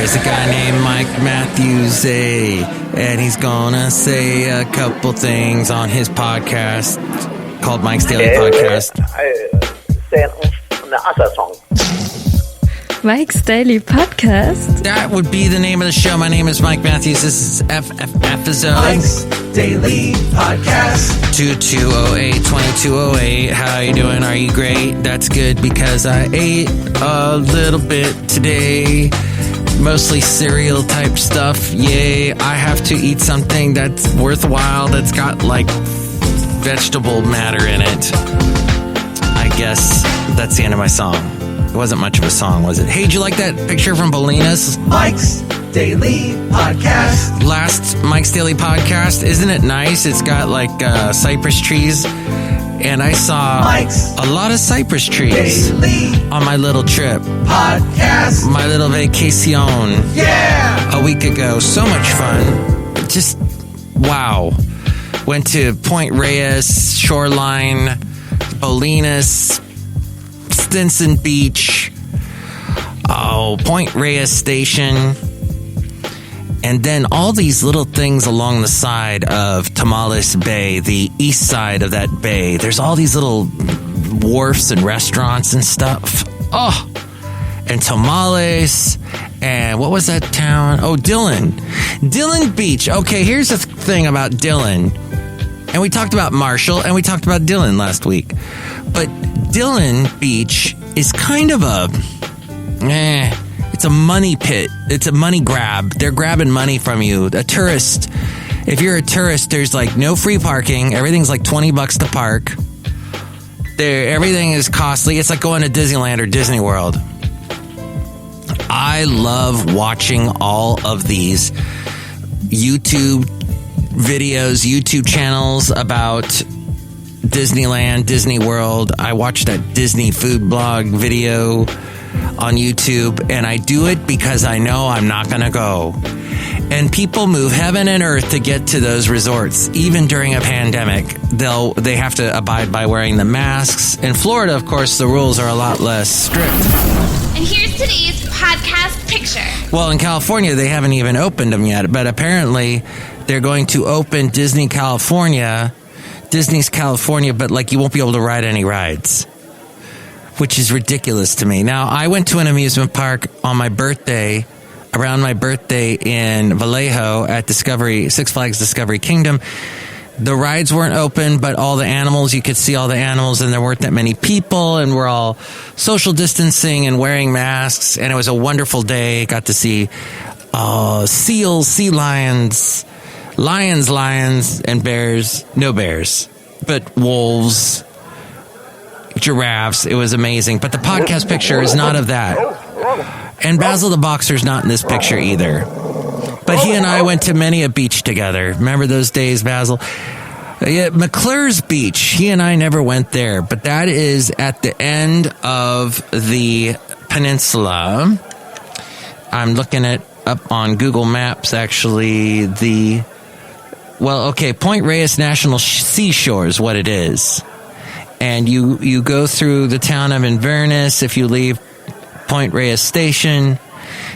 There's a guy named Mike Matthews, and he's gonna say a couple things on his podcast called Mike's Daily Podcast. Mike's Daily Podcast? That would be the name of the show. My name is Mike Matthews. This is episode Mike's Daily Podcast 2208. How you doing? Are you great? That's good because I ate a little bit today. Mostly cereal type stuff. Yay. I have to eat something that's worthwhile, that's got like vegetable matter in it. I guess that's the end of my song. It wasn't much of a song, was it? Hey, did you like that picture from Bolinas? Mike's Daily Podcast. Last Mike's Daily Podcast. Isn't it nice? It's got like cypress trees. And I saw a lot of cypress trees on my little trip. Podcast. My little vacation. Yeah! A week ago. So much fun. Just, wow. Went to Point Reyes, Shoreline, Bolinas, Stinson Beach, Point Reyes Station, and then all these little things along the side of Tamales Bay, the east side of that bay. There's all these little wharfs and restaurants and stuff. Oh, and Tamales, and what was that town? Oh, Dillon Beach. Okay, here's the thing about Dillon. And we talked about Marshall, and we talked about Dillon last week. But Dillon Beach is kind of it's a money pit. It's a money grab. They're grabbing money from you. A tourist, if you're a tourist, there's like no free parking. Everything's like $20 to park. Everything is costly. It's like going to Disneyland or Disney World. I love watching all of these YouTube videos, YouTube channels about Disneyland, Disney World. I watched that Disney food blog video on YouTube, and I do it because I know I'm not going to go. And people move heaven and earth to get to those resorts, even during a pandemic. They have to abide by wearing the masks. In Florida, of course, the rules are a lot less strict. And here's today's podcast picture. Well, in California, they haven't even opened them yet, but apparently they're going to open Disney's California, but like you won't be able to ride any rides, which is ridiculous to me. Now, I went to an amusement park on my birthday, around my birthday in Vallejo at Six Flags Discovery Kingdom. The rides weren't open, but all the animals, you could see all the animals, and there weren't that many people, and we're all social distancing and wearing masks, and it was a wonderful day. Got to see seals, sea lions, and bears. No bears, but wolves, giraffes. It was amazing. But the podcast picture is not of that. And Basil the Boxer's not in this picture either. But he and I went to many a beach together. Remember those days, Basil? Yeah, McClure's Beach. He and I never went there. But that is at the end of the peninsula. I'm looking it up on Google Maps, actually. Point Reyes National Seashore is what it is. And you go through the town of Inverness if you leave Point Reyes Station,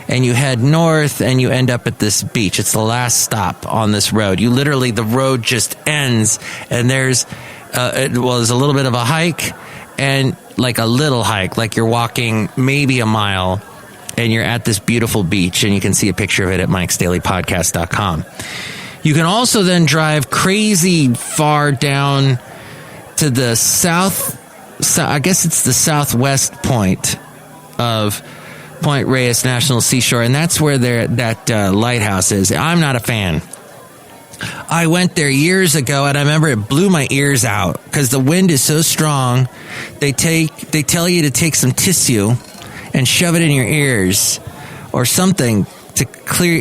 and you head north, and you end up at this beach. It's the last stop on this road. The road just ends, and there's a little bit of a hike, and like a little hike, like you're walking maybe a mile, and you're at this beautiful beach, and you can see a picture of it at MikesDailyPodcast.com. You can also then drive crazy far down to the I guess it's the southwest point of Point Reyes National Seashore, and that's where that lighthouse is. I'm not a fan. I went there years ago, and I remember it blew my ears out because the wind is so strong. They tell you to take some tissue and shove it in your ears or something to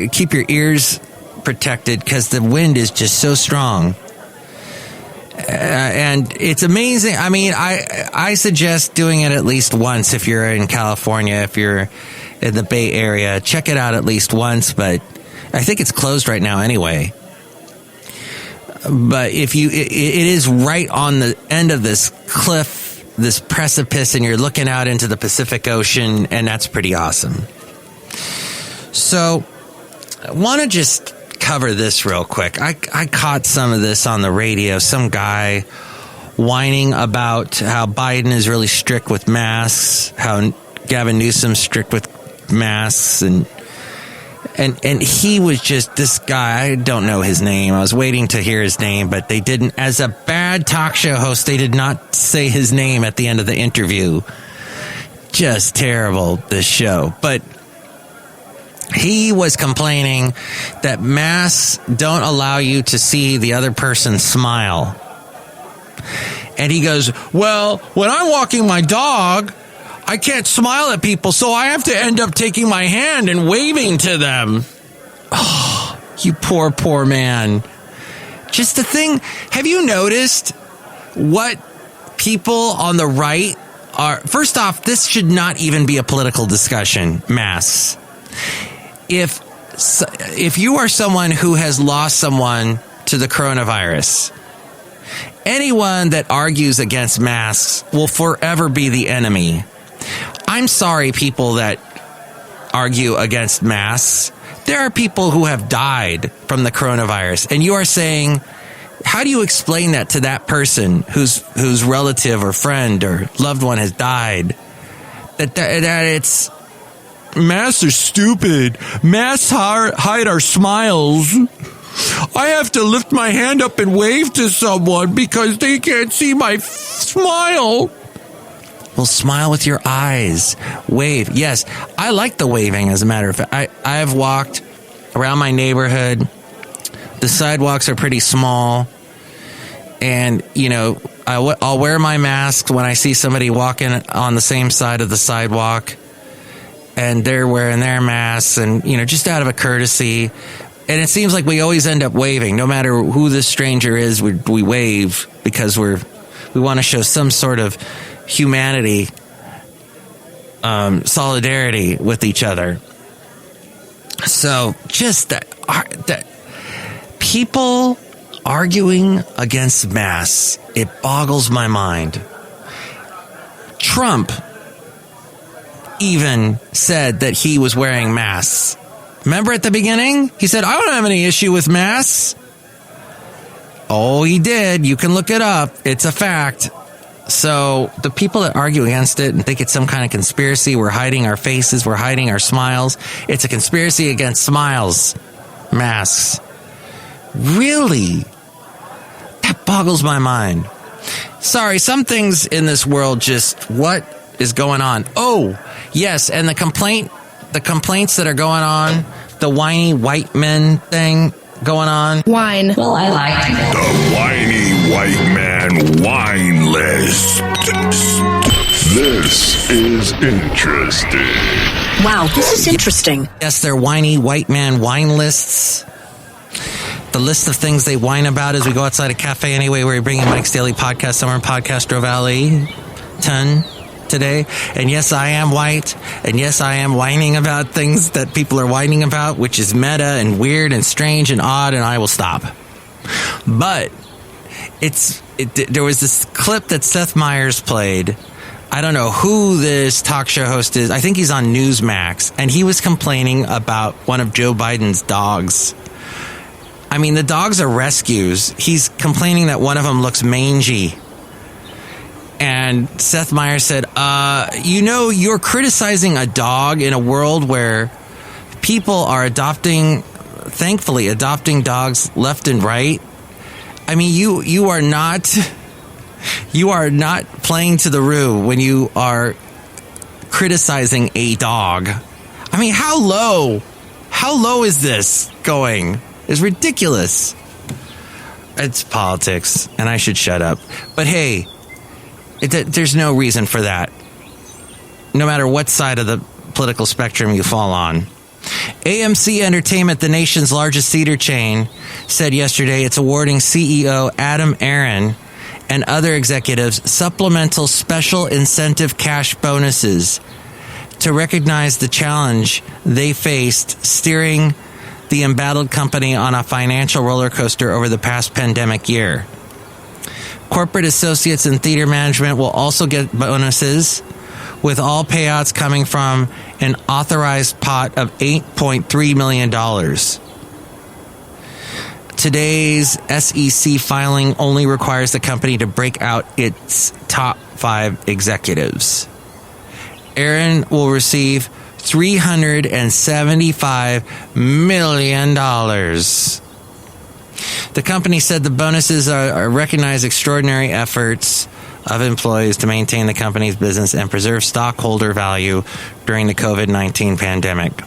keep your ears protected because the wind is just so strong. And it's amazing. I mean, I suggest doing it at least once if you're in California, if you're in the Bay Area. Check it out at least once, but I think it's closed right now anyway. But it is right on the end of this cliff, this precipice, and you're looking out into the Pacific Ocean, and that's pretty awesome. So I want to just cover this real quick. I caught some of this on the radio. Some guy whining about how Biden is really strict with masks, how Gavin Newsom's strict with masks, and he was just, this guy, I don't know his name. I was waiting to hear his name, but they didn't. As a bad talk show host, they did not say his name at the end of the interview. Just terrible, this show. But he was complaining that masks don't allow you to see the other person smile. And he goes, well, when I'm walking my dog, I can't smile at people, so I have to end up taking my hand and waving to them. Oh, you poor, poor man. Just the thing, have you noticed what people on the right are? First off, this should not even be a political discussion, masks. If you are someone who has lost someone to the coronavirus, anyone that argues against masks will forever be the enemy. I'm sorry, people that argue against masks. There are people who have died from the coronavirus, and you are saying, how do you explain that to that person whose relative or friend or loved one has died? That it's, masks are stupid. Masks hide our smiles. I have to lift my hand up and wave to someone because they can't see my smile. Well, smile with your eyes. Wave. Yes, I like the waving, as a matter of fact. I have walked around my neighborhood. The sidewalks are pretty small. And, you know, I'll wear my mask when I see somebody walking on the same side of the sidewalk. And they're wearing their masks and, you know, just out of a courtesy. And it seems like we always end up waving. No matter who the stranger is, we wave because we want to show some sort of humanity, solidarity with each other. So just that people arguing against masks, it boggles my mind. Trump even said that he was wearing masks. Remember at the beginning? He said, I don't have any issue with masks. Oh, he did. You can look it up. It's a fact. So the people that argue against it and think it's some kind of conspiracy, we're hiding our faces, we're hiding our smiles. It's a conspiracy against smiles. Masks. Really? That boggles my mind. Sorry, some things in this world just, what is going on? Oh, yes, and the complaints that are going on, the whiny white men thing going on. Wine. Well, I like it. The whiny white man wine list. This is interesting. Wow, this is interesting. Yes, they're whiny white man wine lists. The list of things they whine about as we go outside a cafe anyway. We're bringing Mike's Daily Podcast somewhere in Podcastro Valley. Today. And yes, I am white. And yes, I am whining about things that people are whining about, which is meta and weird and strange and odd, and I will stop. But there was this clip that Seth Meyers played. I don't know who this talk show host is. I think he's on Newsmax, and he was complaining about one of Joe Biden's dogs. I mean, the dogs are rescues. He's complaining that one of them looks mangy. And Seth Meyers said, you're criticizing a dog in a world where people are thankfully adopting dogs left and right. I mean, you are not playing to the roo when you are criticizing a dog. I mean, how low is this going? It's ridiculous. It's politics, and I should shut up. But hey, there's no reason for that, no matter what side of the political spectrum you fall on. AMC Entertainment, the nation's largest theater chain, said yesterday it's awarding CEO Adam Aron and other executives supplemental special incentive cash bonuses to recognize the challenge they faced steering the embattled company on a financial roller coaster over the past pandemic year. Corporate associates in theater management will also get bonuses, with all payouts coming from an authorized pot of $8.3 million. Today's SEC filing only requires the company to break out its top 5 executives. Aaron will receive $375 million. The company said the bonuses recognize extraordinary efforts of employees to maintain the company's business and preserve stockholder value during the COVID-19 pandemic.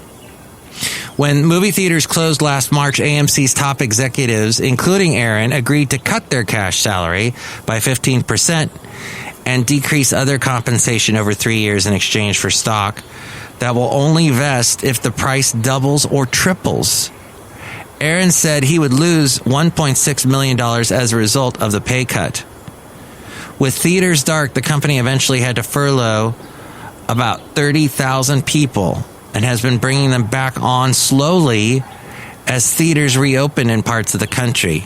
When movie theaters closed last March, AMC's top executives, including Aaron, agreed to cut their cash salary by 15% and decrease other compensation over 3 years in exchange for stock that will only vest if the price doubles or triples. Aaron said he would lose $1.6 million as a result of the pay cut. With theaters dark, the company eventually had to furlough about 30,000 people and has been bringing them back on slowly as theaters reopen in parts of the country.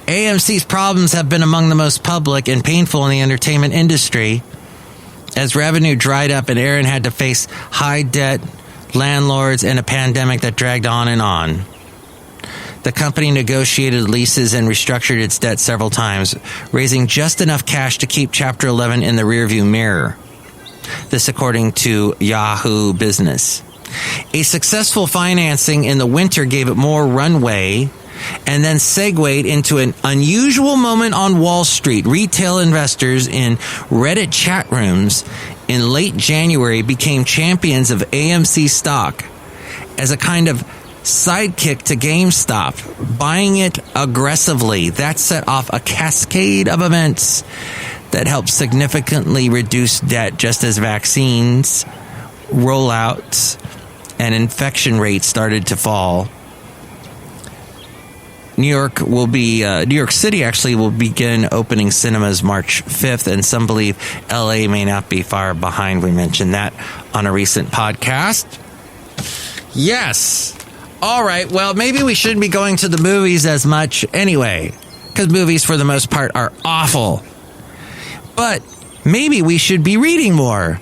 AMC's problems have been among the most public and painful in the entertainment industry as revenue dried up and Aaron had to face high debt, landlords, and a pandemic that dragged on and on. The company negotiated leases and restructured its debt several times, raising just enough cash to keep Chapter 11 in the rearview mirror. This according to Yahoo Business. A successful financing in the winter gave it more runway and then segued into an unusual moment on Wall Street. Retail investors in Reddit chat rooms in late January became champions of AMC stock as a kind of sidekick to GameStop, buying it aggressively. That set off a cascade of events that helped significantly reduce debt just as vaccines rollouts and infection rates started to fall. New York City actually will begin opening cinemas March 5th, and some believe LA may not be far behind. We mentioned that on a recent podcast. Yes. All right. Well, maybe we shouldn't be going to the movies as much anyway, because movies for the most part are awful. But maybe we should be reading more.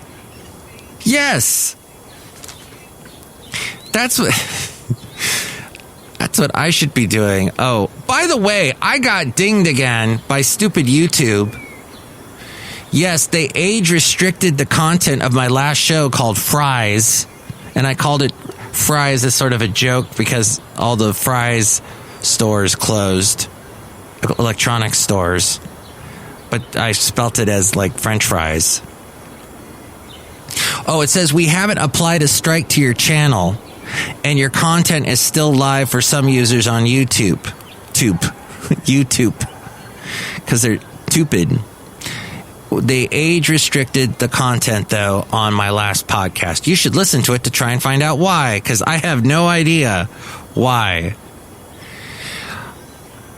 Yes. That's what I should be doing. Oh, by the way, I got dinged again by stupid YouTube. Yes, they age restricted the content of my last show called Fries, and I called it Fries as sort of a joke because all the Fries stores closed, electronic stores, but I spelt it as like French fries. Oh, it says we haven't applied a strike to your channel, and your content is still live for some users on YouTube, because they're stupid. They age restricted the content, though, on my last podcast. You should listen to it to try and find out why, because I have no idea why.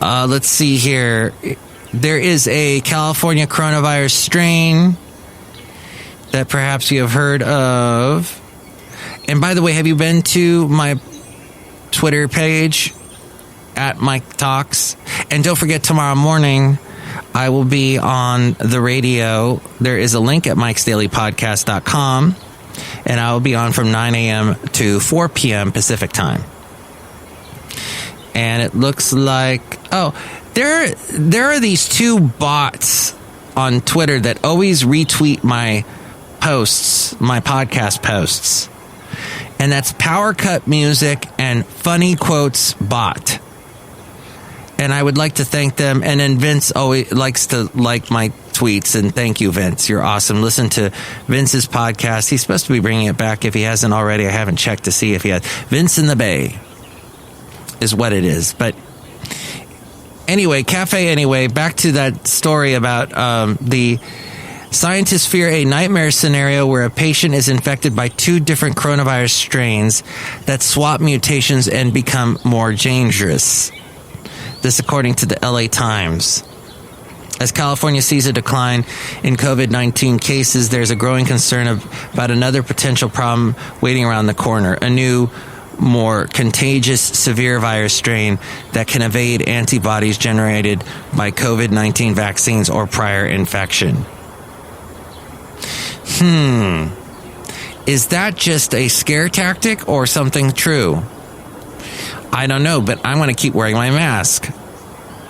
Let's see here. There is a California coronavirus strain that perhaps you have heard of. And by the way, have you been to my Twitter page at Mike Talks? And don't forget, tomorrow morning, I will be on the radio. There is a link at MikesDailyPodcast.com, and I will be on from 9 a.m. to 4 p.m. Pacific time. And it looks like, there are these two bots on Twitter that always retweet my posts, my podcast posts. And that's Power Cut Music and Funny Quotes Bot. And I would like to thank them. And then Vince always likes to like my tweets. And thank you, Vince. You're awesome. Listen to Vince's podcast. He's supposed to be bringing it back if he hasn't already. I haven't checked to see if he has. Vince in the Bay is what it is. But anyway, back to that story about the scientists fear a nightmare scenario where a patient is infected by 2 different coronavirus strains that swap mutations and become more dangerous. This according to the LA Times. As California sees a decline in COVID-19 cases, there's a growing concern about another potential problem waiting around the corner. A new, more contagious, severe virus strain that can evade antibodies generated by COVID-19 vaccines or prior infection. Is that just a scare tactic or something true? I don't know, but I'm going to keep wearing my mask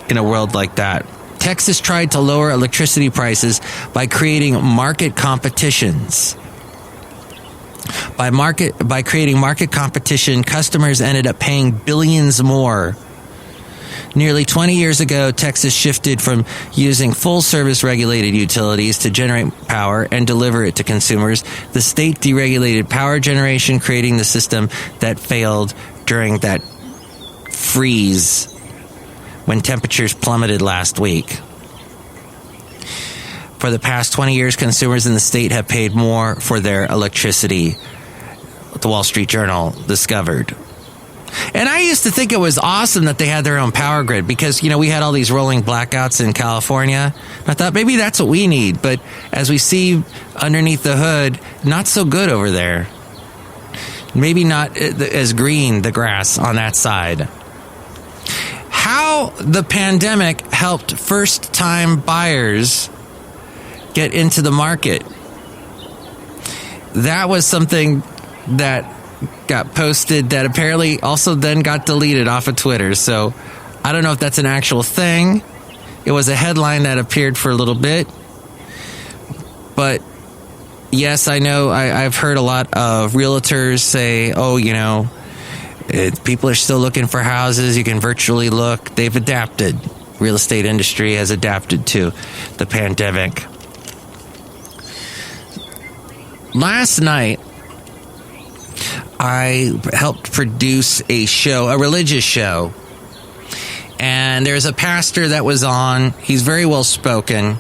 in a world like that. Texas tried to lower electricity prices by creating market competitions. By creating market competition, customers ended up paying billions more. Nearly 20 years ago, Texas shifted from using full-service regulated utilities to generate power and deliver it to consumers. The state deregulated power generation, creating the system that failed during that freeze when temperatures plummeted last week. For the past 20 years, consumers in the state have paid more for their electricity, the Wall Street Journal discovered. And I used to think it was awesome that they had their own power grid because, you know, we had all these rolling blackouts in California. I thought maybe that's what we need. But as we see underneath the hood, not so good over there. Maybe not as green, the grass on that side. How the pandemic helped first-time buyers get into the market. That was something that got posted that apparently also then got deleted off of Twitter. So I don't know if that's an actual thing. It was a headline that appeared for a little bit. But yes, I know I've heard a lot of realtors say, oh, you know, people are still looking for houses. You can virtually look. They've adapted. Real estate industry has adapted to the pandemic. Last night, I helped produce a religious show. And there's a pastor that was on. He's very well spoken.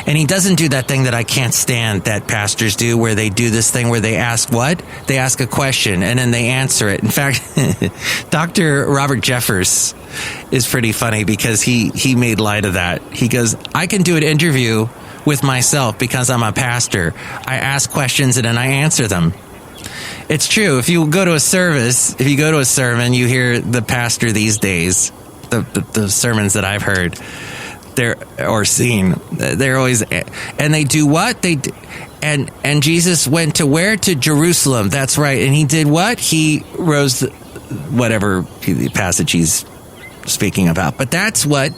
And he doesn't do that thing that I can't stand that pastors do, where they do this thing where they ask what? They ask a question and then they answer it. In fact, Dr. Robert Jeffers is pretty funny because he made light of that. He goes, I can do an interview with myself because I'm a pastor. I ask questions and then I answer them. It's true. If you go to a service, if you go to a sermon, you hear the pastor these days, the sermons that I've heard, or seen, they're always, and they do what? And Jesus went to where? To Jerusalem. That's right. And he did what? He rose, whatever passage he's speaking about. But that's what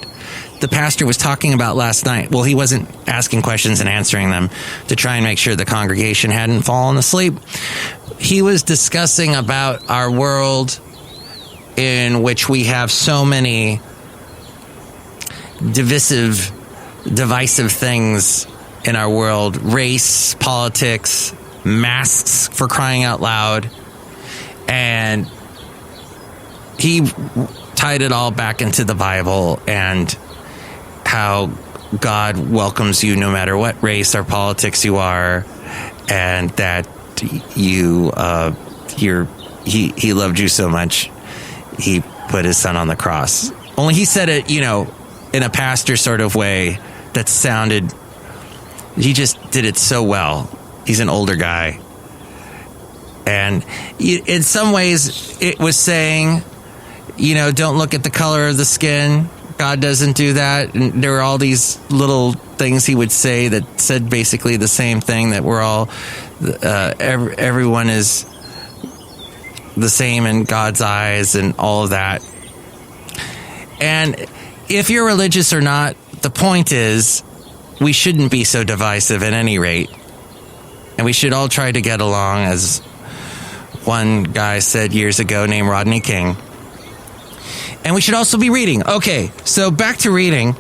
the pastor was talking about last night. Well, he wasn't asking questions and answering them to try and make sure the congregation hadn't fallen asleep. He was discussing about our world in which we have so many divisive things in our world. Race, politics, masks, for crying out loud. And he tied it all back into the Bible and how God welcomes you no matter what race or politics you are, and that he loved you so much he put his son on the cross. Only he said it, you know, in a pastor sort of way that sounded, he just did it so well. He's an older guy. And in some ways it was saying, you know, don't look at the color of the skin. God doesn't do that. And there were all these little things he would say that said basically the same thing, that we're all, everyone is the same in God's eyes and all of that. And if you're religious or not, the point is we shouldn't be so divisive at any rate. And we should all try to get along, as one guy said years ago named Rodney King. And we should also be reading. Okay, so back to reading.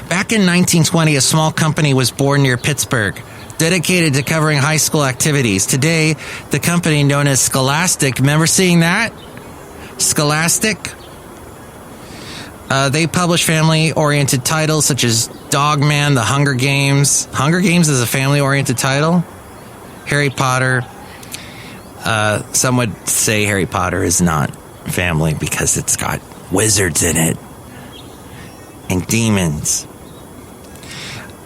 Back in 1920, a small company was born near Pittsburgh, dedicated to covering high school activities. Today, the company known as Scholastic, remember seeing that? Scholastic? They publish family-oriented titles such as Dogman, The Hunger Games. Hunger Games is a family-oriented title? Harry Potter. Some would say Harry Potter is not family because it's got wizards in it and demons.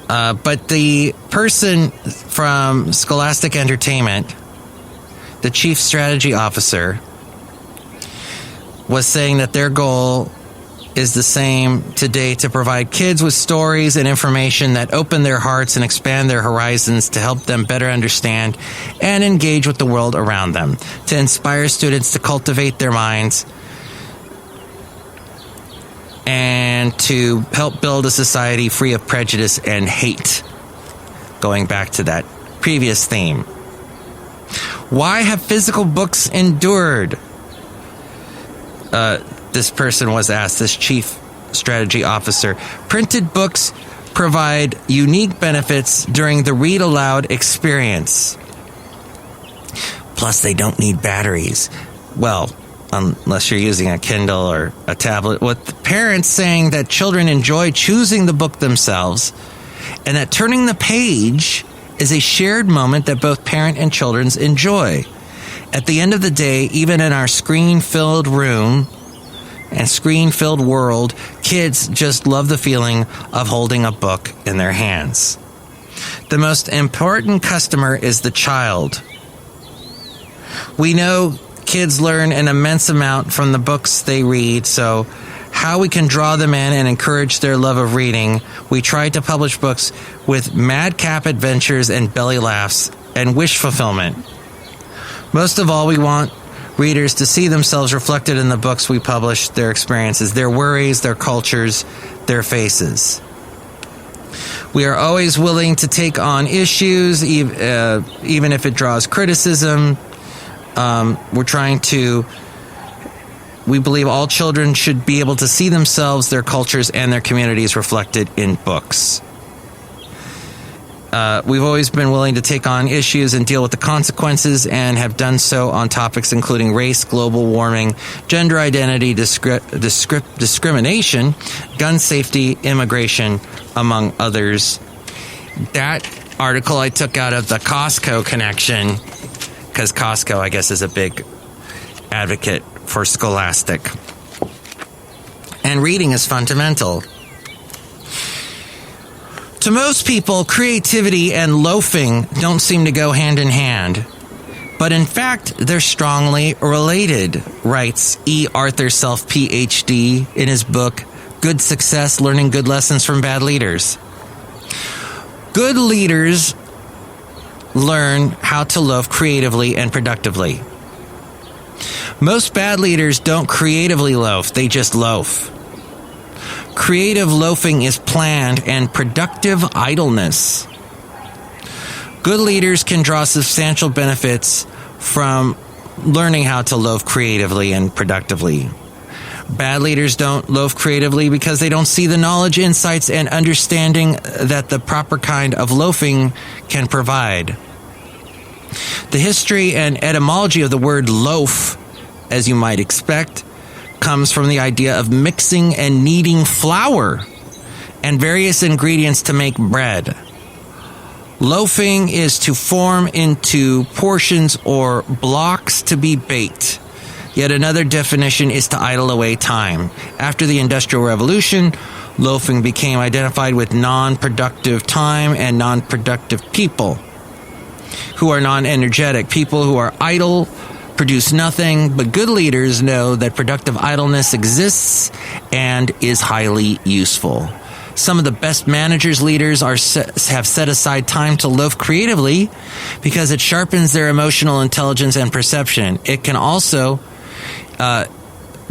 But the person from Scholastic Entertainment, the chief strategy officer, was saying that their goal is the same today, to provide kids with stories and information that open their hearts and expand their horizons to help them better understand and engage with the world around them, to inspire students to cultivate their minds, and to help build a society free of prejudice and hate. Going back to that previous theme. Why have physical books endured? This person was asked, this chief strategy officer. Printed books provide unique benefits during the read aloud experience. Plus, they don't need batteries. Well, unless you're using a Kindle or a tablet. With parents saying that children enjoy choosing the book themselves, and that turning the page is a shared moment that both parent and children enjoy. At the end of the day, even in our screen-filled room and screen-filled world, kids just love the feeling of holding a book in their hands. The most important customer is the child. We know kids learn an immense amount from the books they read, so how we can draw them in and encourage their love of reading, we try to publish books with madcap adventures and belly laughs and wish fulfillment. Most of all, we want readers to see themselves reflected in the books we publish, their experiences, their worries, their cultures, their faces. We are always willing to take on issues, even if it draws criticism. We believe all children should be able to see themselves, their cultures, and their communities reflected in books. We've always been willing to take on issues and deal with the consequences, and have done so on topics including race, global warming, gender identity, discrimination, gun safety, immigration, among others. That article I took out of the Costco connection, because Costco, I guess, is a big advocate for Scholastic. And reading is fundamental. To most people, creativity and loafing don't seem to go hand in hand. But in fact, they're strongly related, writes E. Arthur Self, Ph.D., in his book, Good Success, Learning Good Lessons from Bad Leaders. Good leaders learn how to loaf creatively and productively. Most bad leaders don't creatively loaf, they just loaf. Creative loafing is planned and productive idleness. Good leaders can draw substantial benefits from learning how to loaf creatively and productively. Bad leaders don't loaf creatively because they don't see the knowledge, insights, and understanding that the proper kind of loafing can provide. The history and etymology of the word loaf, as you might expect, comes from the idea of mixing and kneading flour and various ingredients to make bread. Loafing is to form into portions or blocks to be baked. Yet another definition is to idle away time. After the Industrial Revolution, loafing became identified with non-productive time and non-productive people who are non-energetic. People who are idle produce nothing, but good leaders know that productive idleness exists and is highly useful. Some of the best managers, leaders have set aside time to loaf creatively because it sharpens their emotional intelligence and perception. It can also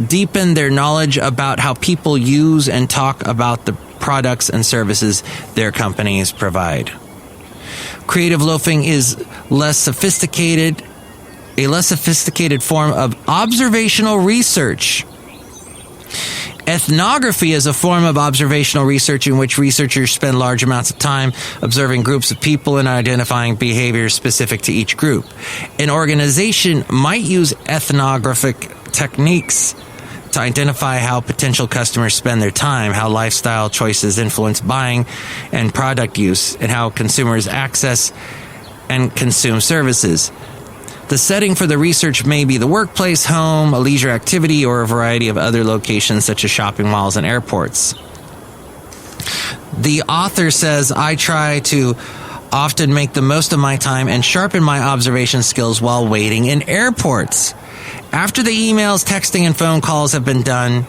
deepen their knowledge about how people use and talk about the products and services their companies provide. Creative loafing is a less sophisticated form of observational research. Ethnography is a form of observational research in which researchers spend large amounts of time observing groups of people and identifying behaviors specific to each group. An organization might use ethnographic techniques to identify how potential customers spend their time, how lifestyle choices influence buying and product use, and how consumers access and consume services. The setting for the research may be the workplace, home, a leisure activity, or a variety of other locations such as shopping malls and airports. The author says, I try to often make the most of my time and sharpen my observation skills while waiting in airports. After the emails, texting, and phone calls have been done,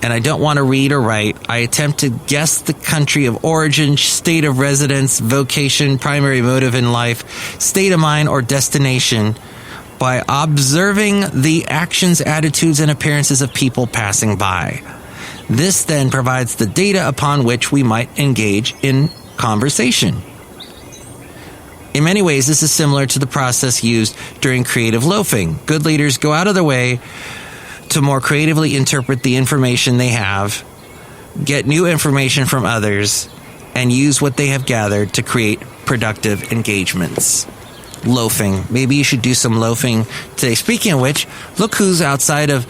and I don't want to read or write. I attempt to guess the country of origin, state of residence, vocation, primary motive in life, state of mind, or destination by observing the actions, attitudes, and appearances of people passing by. This then provides the data upon which we might engage in conversation. In many ways, this is similar to the process used during creative loafing. Good leaders go out of their way to more creatively interpret the information they have, get new information from others, and use what they have gathered to create productive engagements. Loafing. Maybe you should do some loafing today. Speaking of which, look who's outside of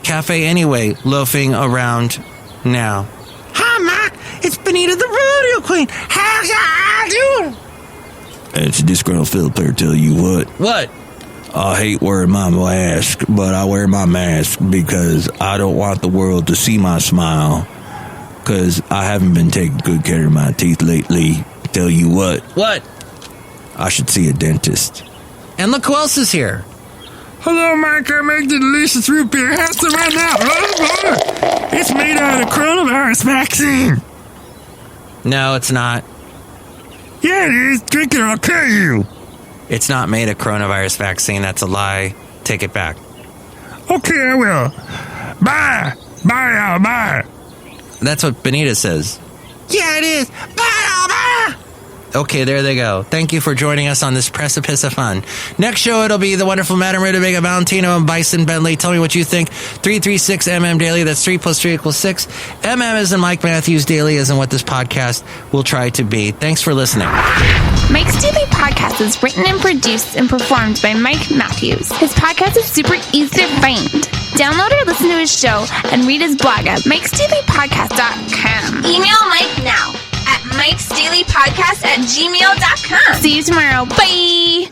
Cafe Anyway loafing around now. Hi, Mike. It's Benita the Rodeo Queen. How's y'all doing? It's a Disgruntled Fiddle Player, tell you what. What? I hate wearing my mask, but I wear my mask because I don't want the world to see my smile. Because I haven't been taking good care of my teeth lately. Tell you what. What? I should see a dentist. And look who else is here. Hello, Mike. I make the delicious root beer. Have some right now. Oh, boy. It's made out of coronavirus vaccine. No, it's not. Yeah, it is. Drink it or I'll kill you. It's not made of coronavirus vaccine. That's a lie. Take it back. Okay, I will. Bye. Bye, y'all. Bye. That's what Benita says. Yeah, it is. Bye, bye. Okay, there they go. Thank you for joining us on this precipice of fun. Next show, it'll be the wonderful Madame Rootabega, Valentino, and Bison Bentley. Tell me what you think. 336MM Daily. That's 3 plus 3 equals 6. MM is in Mike Matthews. Daily is in what this podcast will try to be. Thanks for listening. Mike's Daily Podcast is written and produced and performed by Mike Matthews. His podcast is super easy to find. Download or listen to his show and read his blog at MikesDailyPodcast.com. Email Mike now at MikesDailyPodcast@gmail.com. See you tomorrow. Bye!